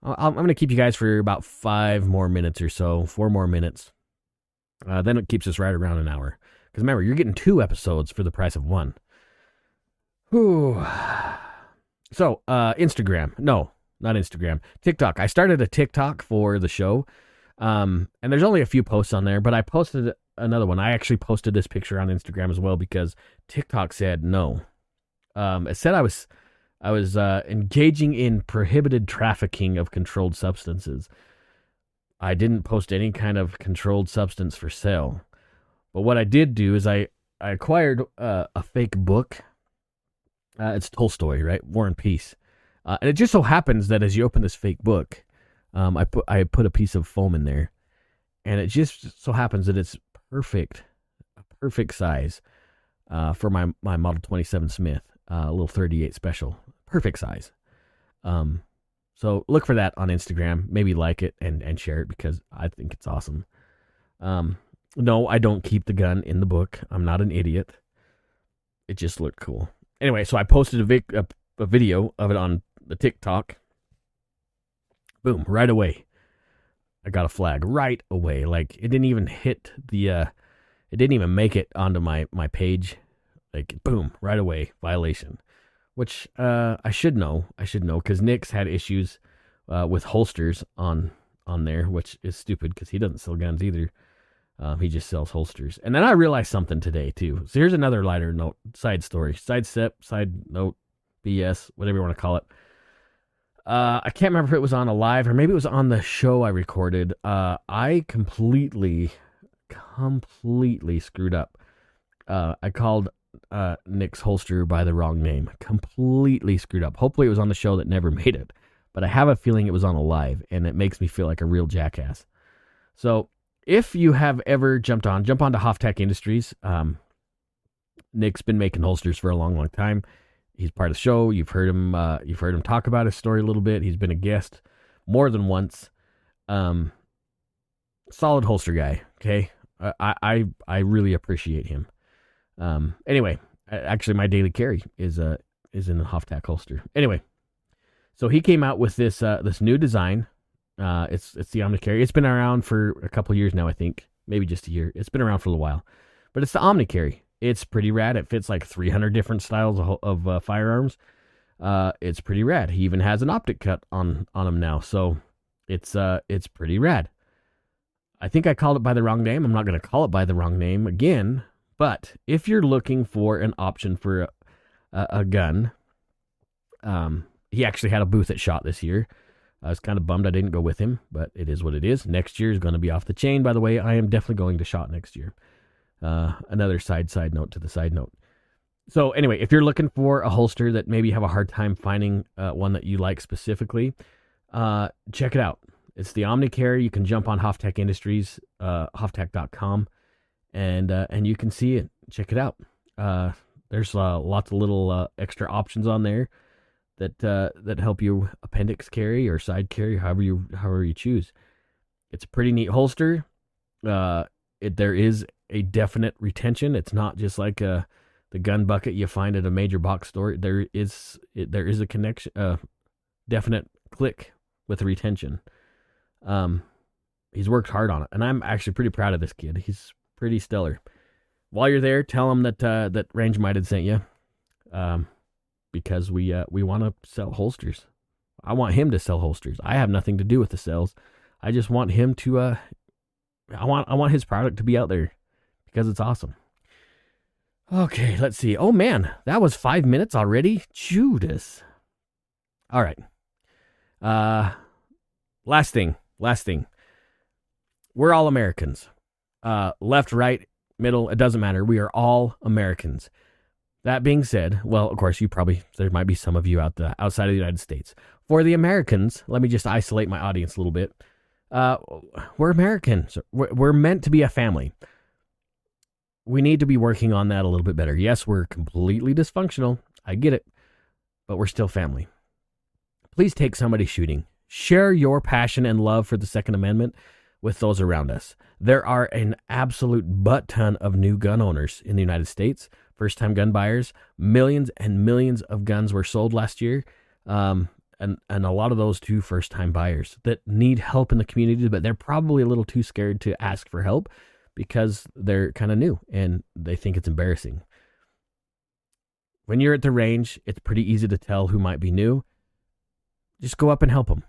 I'm going to keep you guys for about 5 more minutes or so, 4 more minutes. Then it keeps us right around an hour. Because remember, you're getting 2 episodes for the price of 1. Whew. So, Instagram. No, not Instagram. TikTok. I started a TikTok for the show. And there's only a few posts on there, but I posted another one. I actually posted this picture on Instagram as well because TikTok said no. It said I was engaging in prohibited trafficking of controlled substances. I didn't post any kind of controlled substance for sale. But what I did do is I acquired a fake book. It's Tolstoy, right? War and Peace. And it just so happens that as you open this fake book, I put a piece of foam in there. And it just so happens that it's a perfect size for my Model 27 Smith, a little 38 special. Perfect size. So look for that on Instagram. Maybe like it and share it because I think it's awesome. No, I don't keep the gun in the book. I'm not an idiot. It just looked cool. Anyway, so I posted a video of it on the TikTok. Boom, right away. I got a flag right away. Like it didn't even hit it didn't even make it onto my page. Like boom, right away, violation. Which I should know because Nick's had issues with holsters on there, which is stupid because he doesn't sell guns either. He just sells holsters. And then I realized something today too. So here's another lighter note, side story, side note, BS, whatever you want to call it. I can't remember if it was on a live or maybe it was on the show I recorded. I completely screwed up. I called Nick's holster by the wrong name. Completely screwed up. Hopefully it was on the show that never made it. But I have a feeling it was on a live, and it makes me feel like a real jackass. So if you have ever jump onto Hoftech Industries, Nick's been making holsters for a long time. He's part of the show. You've heard him talk about his story a little bit. He's been a guest more than once. Solid holster guy. Okay. I really appreciate him. Anyway, actually my daily carry is in the Hoftech holster. Anyway, so he came out with this new design. It's the Omnicarry. It's been around for a couple years now, I think. Maybe just a year. It's been around for a little while. But it's the Omnicarry. It's pretty rad. It fits like 300 different styles of firearms. It's pretty rad. He even has an optic cut on him now. So it's pretty rad. I think I called it by the wrong name. I'm not going to call it by the wrong name again. But if you're looking for an option for a gun, he actually had a booth at SHOT this year. I was kind of bummed I didn't go with him, but it is what it is. Next year is going to be off the chain. By the way, I am definitely going to SHOT next year. Another side note to the side note. So anyway, if you're looking for a holster that maybe you have a hard time finding one that you like specifically, check it out. It's the Omnicarry. You can jump on Hoftech Industries, hoftech.com, and you can see it. Check it out. There's lots of little extra options on there that help you appendix carry or side carry, however you choose. It's a pretty neat holster. There is a definite retention. It's not just like the gun bucket you find at a major box store. There is a connection, definite click with the retention. He's worked hard on it, and I'm actually pretty proud of this kid. He's pretty stellar. While you're there, tell him that Range Minded sent you, because we want to sell holsters. I want him to sell holsters. I have nothing to do with the sales. I just want him to. I want his product to be out there because it's awesome. Okay, let's see. Oh man, that was 5 minutes already. Judas. All right. Last thing. We're all Americans. Left, right, middle, it doesn't matter. We are all Americans. That being said, well, of course, there might be some of you outside of the United States. For the Americans, let me just isolate my audience a little bit. We're Americans. We're meant to be a family. We need to be working on that a little bit better. Yes, we're completely dysfunctional. I get it. But we're still family. Please take somebody shooting. Share your passion and love for the Second Amendment with those around us. There are an absolute butt ton of new gun owners in the United States. First-time gun buyers. Millions and millions of guns were sold last year. And a lot of those to first-time buyers that need help in the community, but they're probably a little too scared to ask for help because they're kind of new and they think it's embarrassing. When you're at the range, it's pretty easy to tell who might be new. Just go up and help them.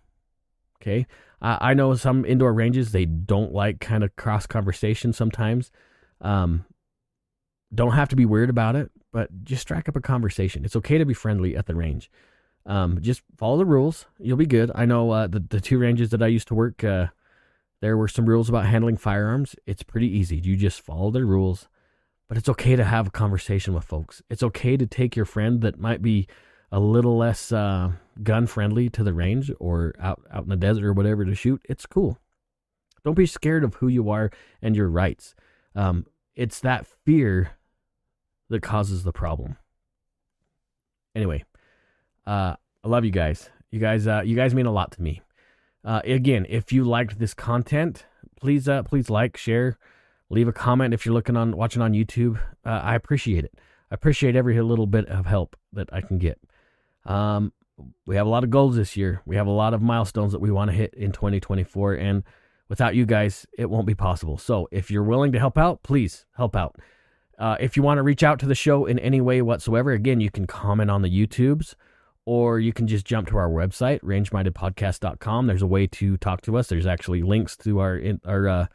Okay? I know some indoor ranges, they don't like kind of cross conversation sometimes. Don't have to be weird about it, but just strike up a conversation. It's okay to be friendly at the range. Just follow the rules. You'll be good. I know the two ranges that I used to work, there were some rules about handling firearms. It's pretty easy. You just follow the rules, but it's okay to have a conversation with folks. It's okay to take your friend that might be a little less gun friendly to the range or out in the desert or whatever to shoot. It's cool. Don't be scared of who you are and your rights. It's that fear that causes the problem. Anyway, I love you guys. You guys mean a lot to me. Again, if you liked this content, please like, share, leave a comment if you're watching on YouTube. I appreciate it. I appreciate every little bit of help that I can get. We have a lot of goals this year. We have a lot of milestones that we want to hit in 2024, and without you guys, it won't be possible. So if you're willing to help out, please help out. If you want to reach out to the show in any way whatsoever, again, you can comment on the YouTubes, or you can just jump to our website, rangemindedpodcast.com. There's a way to talk to us. There's actually links to our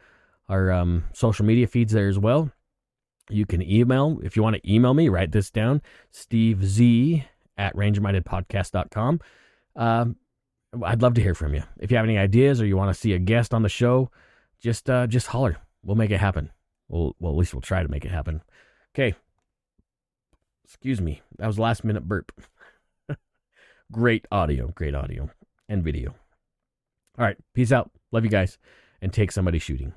social media feeds there as well. You can email. If you want to email me, write this down, stevez@rangemindedpodcast.com. I'd love to hear from you. If you have any ideas or you want to see a guest on the show, just holler. We'll make it happen. Well, at least we'll try to make it happen. Okay. Excuse me. That was last minute burp. Great audio and video. All right. Peace out. Love you guys. And take somebody shooting.